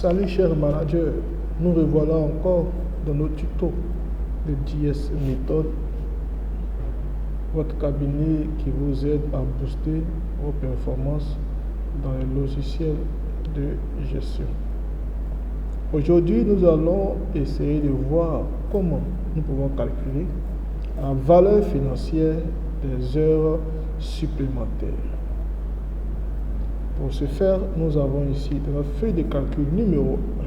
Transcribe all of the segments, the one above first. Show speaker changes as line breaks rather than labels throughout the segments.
Salut chers managers, nous revoilà encore dans nos tutos de JS Méthode, votre cabinet qui vous aide à booster vos performances dans les logiciels de gestion. Aujourd'hui, nous allons essayer de voir comment nous pouvons calculer la valeur financière des heures supplémentaires. Pour ce faire, nous avons ici dans notre feuille de calcul numéro 1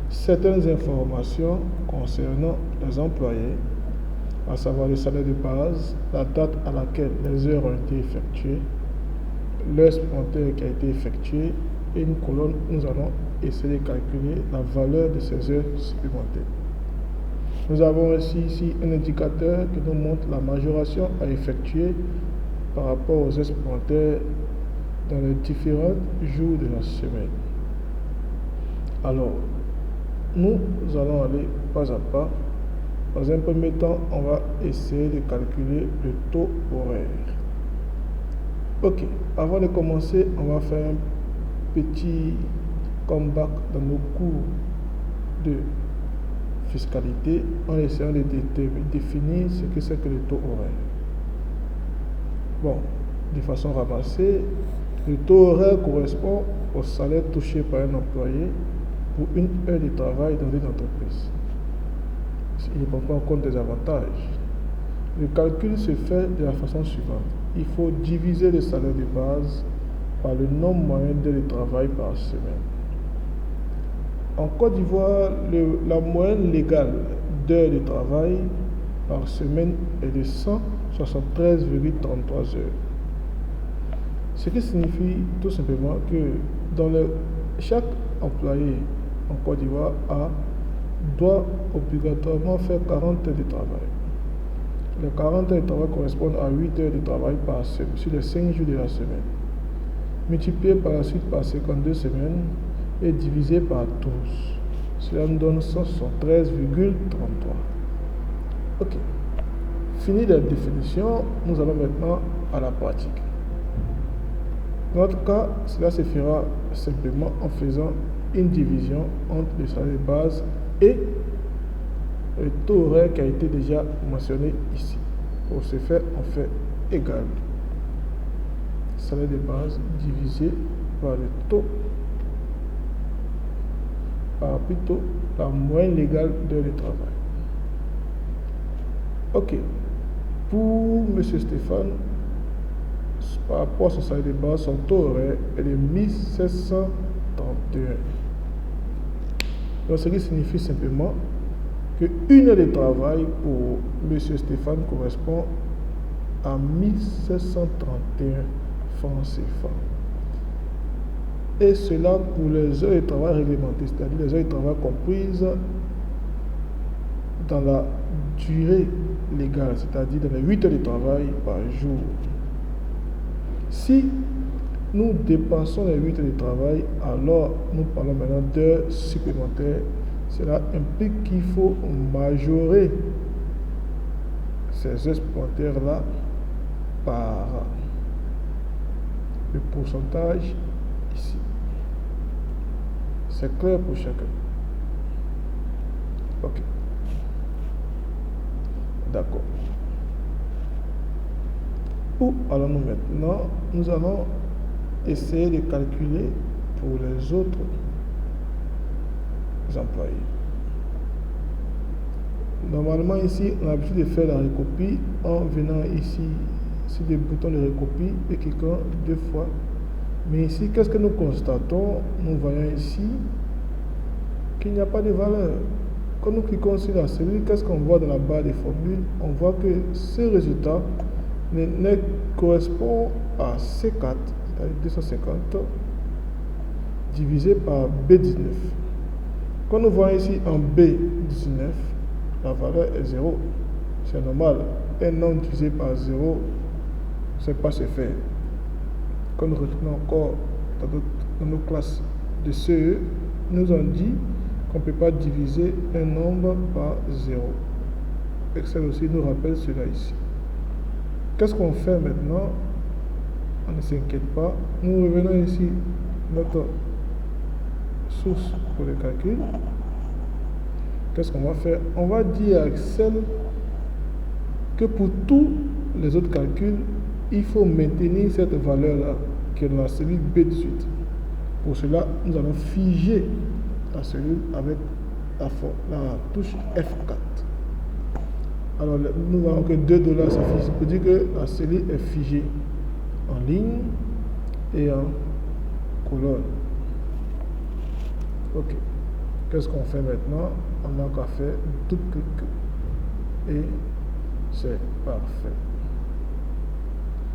certaines informations concernant les employés, à savoir le salaire de base, la date à laquelle les heures ont été effectuées, l'heure supplémentaire qui a été effectuée et une colonne où nous allons essayer de calculer la valeur de ces heures supplémentaires. Nous avons aussi ici un indicateur qui nous montre la majoration à effectuer par rapport aux heures supplémentaires dans les différents jours de la semaine. Alors, nous allons aller pas à pas. Dans un premier temps, on va essayer de calculer le taux horaire. Ok, avant de commencer, on va faire un petit comeback dans nos cours de fiscalité en essayant de définir ce que c'est que le taux horaire. Bon, de façon ramassée, le taux horaire correspond au salaire touché par un employé pour une heure de travail dans une entreprise. Il ne prend pas en compte des avantages. Le calcul se fait de la façon suivante. Il faut diviser le salaire de base par le nombre moyen d'heures de travail par semaine. En Côte d'Ivoire, la moyenne légale d'heures de travail par semaine est de 173,33 heures. Ce qui signifie tout simplement que chaque employé en Côte d'Ivoire doit obligatoirement faire 40 heures de travail. Les 40 heures de travail correspondent à 8 heures de travail par semaine, sur les 5 jours de la semaine, multiplié par la suite par 52 semaines et divisé par 12. Cela nous donne 173,33. Ok. Fini la définition, nous allons maintenant à la pratique. Dans notre cas, cela se fera simplement en faisant une division entre le salaire de base et le taux horaire qui a été déjà mentionné ici. Pour ce faire, on fait égal salaire de base divisé par le taux, par plutôt la moyenne légale d'heures de travail. Ok. Pour M. Stéphane, par rapport à son salaire de base, son taux horaire est de 1731. Donc, ce qui signifie simplement que une heure de travail pour M. Stéphane correspond à 1731 francs CFA. Et cela pour les heures de travail réglementées, c'est-à-dire les heures de travail comprises dans la durée légale, c'est-à-dire dans les 8 heures de travail par jour. Si nous dépassons les 8 heures de travail, alors nous parlons maintenant d'heures supplémentaires. Cela implique qu'il faut majorer ces heures supplémentaires-là par le pourcentage ici. C'est clair pour chacun. Ok. D'accord. Où allons-nous maintenant? Nous allons essayer de calculer pour les autres employés. Normalement ici, on a l'habitude de faire la recopie en venant ici sur le bouton de recopie et cliquant 2 fois. Mais ici, qu'est-ce que nous constatons? Nous voyons ici qu'il n'y a pas de valeur. Quand nous cliquons sur la cellule, qu'est-ce qu'on voit dans la barre des formules? On voit que ce résultat correspond à C4, c'est-à-dire 250, divisé par B19. Quand nous voyons ici en B19, la valeur est 0. C'est normal. Un nombre divisé par 0, c'est pas se faire. Quand nous retournons encore dans nos classes de CE, nous ont dit qu'on ne peut pas diviser un nombre par 0. Excel aussi nous rappelle cela ici. Qu'est-ce qu'on fait maintenant? On ne s'inquiète pas. Nous revenons ici, notre source pour le calcul, qu'est-ce qu'on va faire? On va dire à Excel que pour tous les autres calculs, il faut maintenir cette valeur-là, qui est dans la cellule B18. Pour cela, nous allons figer la cellule avec la touche F4. Alors, nous avons que $2, ça veut dire que la cellule est figée en ligne et en colonne. Ok. Qu'est-ce qu'on fait maintenant? On n'a qu'à faire tout clic et c'est parfait.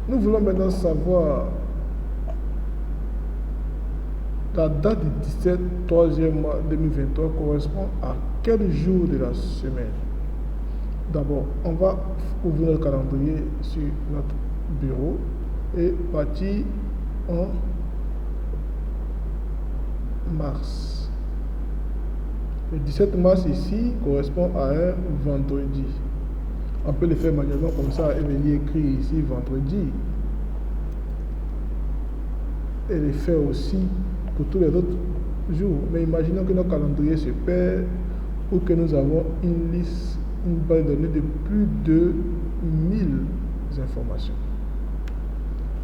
Nous voulons maintenant savoir la date du 17 3e mois 2023 correspond à quel jour de la semaine? D'abord, on va ouvrir le calendrier sur notre bureau et partir en mars. Le 17 mars ici correspond à un vendredi. On peut le faire manuellement comme ça et venir écrire ici vendredi. Et le faire aussi pour tous les autres jours. Mais imaginons que notre calendrier se perd ou que nous avons une liste, une base de données de plus de 1000 informations.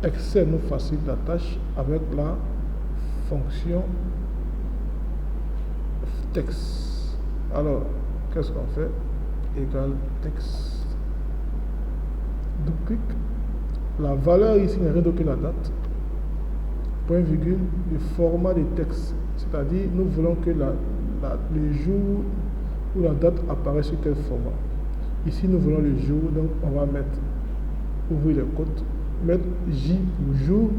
Excel nous facilite la tâche avec la fonction texte. Alors, qu'est-ce qu'on fait? Égal texte. Double-clic. La valeur ici n'est rien d'autre que la date. Point virgule, le format de texte. C'est-à-dire, nous voulons que le jour ou la date apparaît sur quel format. Ici, nous voulons le jour, donc on va mettre, ouvrir les côtes, mettre J pour jour,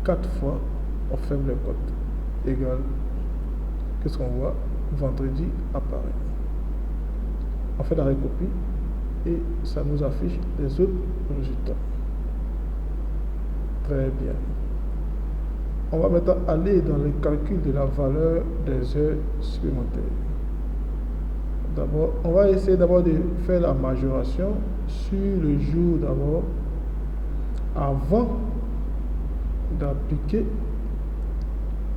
4 fois, on ferme les côtes, égal, qu'est-ce qu'on voit? Vendredi apparaît. On fait la recopie et ça nous affiche les autres résultats. Très bien. On va maintenant aller dans le calcul de la valeur des heures supplémentaires. D'abord, on va essayer d'abord de faire la majoration sur le jour d'abord, avant d'appliquer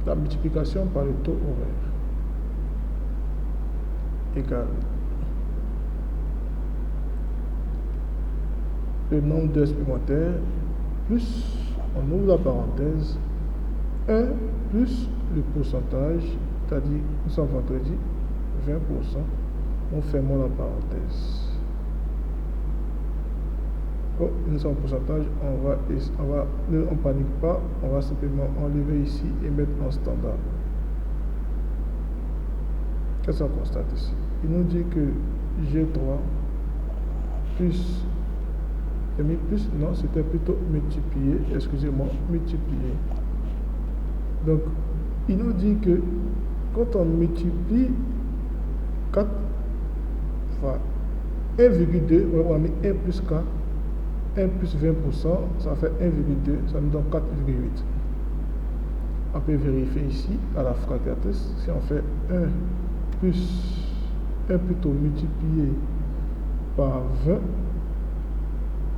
la multiplication par le taux horaire. Égal. Le nombre d'heures supplémentaires plus, on ouvre la parenthèse, 1 plus le pourcentage, c'est-à-dire nous sommes vendredi, 20%, on ferme la parenthèse. Oh, nous sommes en pourcentage, on ne panique pas, on va simplement enlever ici et mettre en standard. Qu'est-ce qu'on constate ici? Il nous dit que G3 plus, j'ai mis plus, non, c'était plutôt multiplié, excusez-moi, multiplié. Donc, il nous dit que quand on multiplie 4 fois 1,2, on a mis 1 plus 4, 1 plus 20%, ça fait 1,2, ça nous donne 4,8. On peut vérifier ici, à la calculatrice, si on fait 1 plus 1 plutôt multiplié par 20,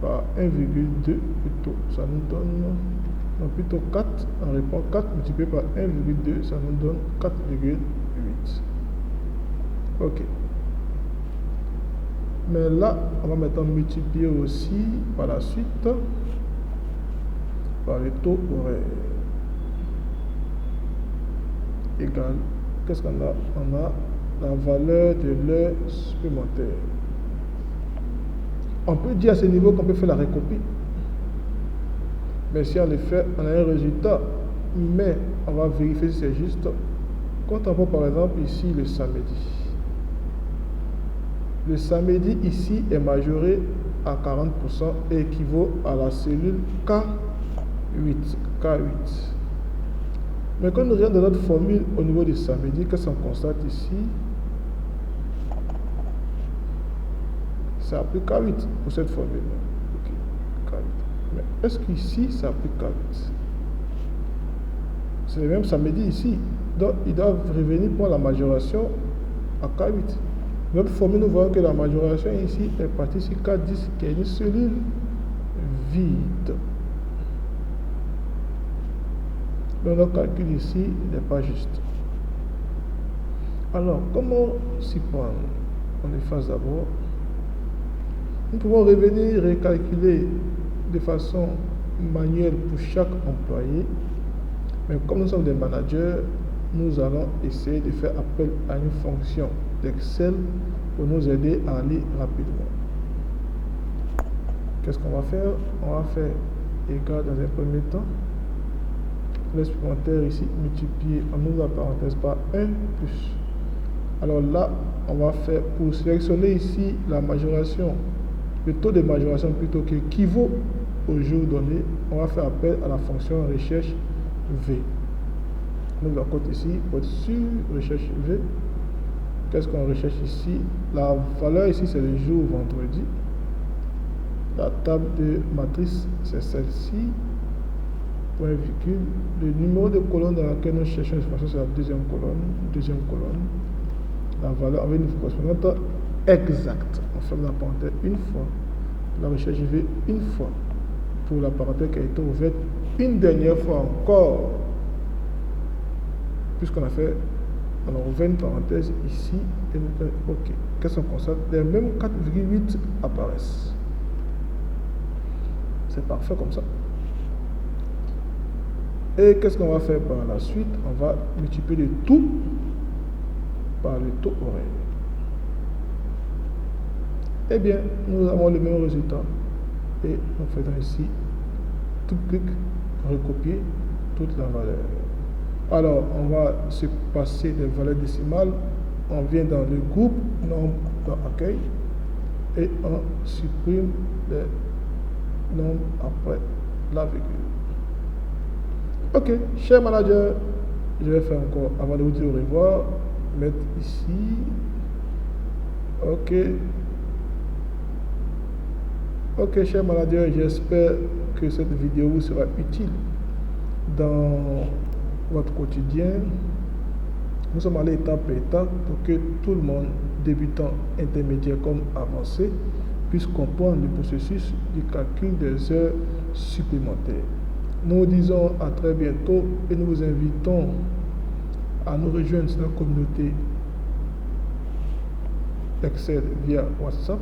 par 1,2 plutôt, ça nous donne, non, plutôt 4, on répond 4 multiplié par 1,2, ça nous donne 4,8. Ok. Mais là, on va maintenant multiplier aussi par la suite par le taux horaire. Égal, qu'est-ce qu'on a? On a la valeur de l'heure supplémentaire. On peut dire à ce niveau qu'on peut faire la recopie. Mais si en effet, on a un résultat, mais on va vérifier si c'est juste. Quand on prend par exemple ici le samedi. Le samedi ici est majoré à 40% et équivaut à la cellule K8. Mais quand nous regardons notre formule au niveau du samedi, qu'est-ce qu'on constate ici? Ça applique K8 pour cette formule. Okay. K8. Mais est-ce qu'ici, ça applique K8? C'est le même samedi ici. Donc, ils doivent revenir pour la majoration à K8. Notre formule, nous voyons que la majoration ici est partie sur K10, qui est une cellule vide. Donc notre calcul ici n'est pas juste. Alors, comment s'y prendre? On efface d'abord. Nous pouvons revenir et calculer de façon manuelle pour chaque employé. Mais comme nous sommes des managers, nous allons essayer de faire appel à une fonction d'Excel pour nous aider à aller rapidement. Qu'est-ce qu'on va faire? On va faire égal dans un premier temps. Le supplémentaire ici multiplié en ouvre la parenthèse par 1 plus. Alors là, on va faire pour sélectionner ici la majoration, le taux de majoration plutôt qui équivaut au jour donné, on va faire appel à la fonction recherche V. Nous la côte ici, pour sur recherche V. Qu'est-ce qu'on recherche ici? La valeur ici c'est le jour vendredi. La table de matrice c'est celle-ci. Point virgule. Le numéro de colonne dans laquelle nous cherchons l'information c'est la deuxième colonne. La valeur avec une correspondante exacte. On ferme la parenthèse une fois. La recherche V une fois. Pour la parenthèse qui a été ouverte une dernière fois encore. Puisqu'on a fait, on a ouvert une parenthèse ici et nous faisons OK. Qu'est-ce qu'on constate? Les mêmes 4,8 apparaissent. C'est parfait comme ça. Et qu'est-ce qu'on va faire par la suite? On va multiplier le tout par le taux horaire. Eh bien, nous avons le même résultat. Et nous faisons ici, tout clic, recopier toute la valeur. Alors, on va se passer des valeurs décimales. On vient dans le groupe nombre dans accueil et on supprime les nombres après la virgule. Ok, cher manager, je vais faire encore, avant de vous dire au revoir, mettre ici. Ok, cher manager, j'espère que cette vidéo vous sera utile dans votre quotidien. Nous sommes allés étape par étape pour que tout le monde, débutant, intermédiaire comme avancé, puisse comprendre le processus du calcul des heures supplémentaires. Nous vous disons à très bientôt et nous vous invitons à nous rejoindre sur la communauté Excel via WhatsApp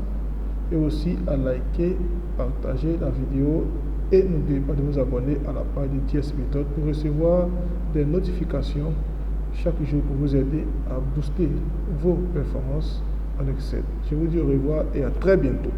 et aussi à liker, partager la vidéo et n'oubliez pas de vous abonner à la page de TS Méthode pour recevoir des notifications chaque jour pour vous aider à booster vos performances en Excel. Je vous dis au revoir et à très bientôt.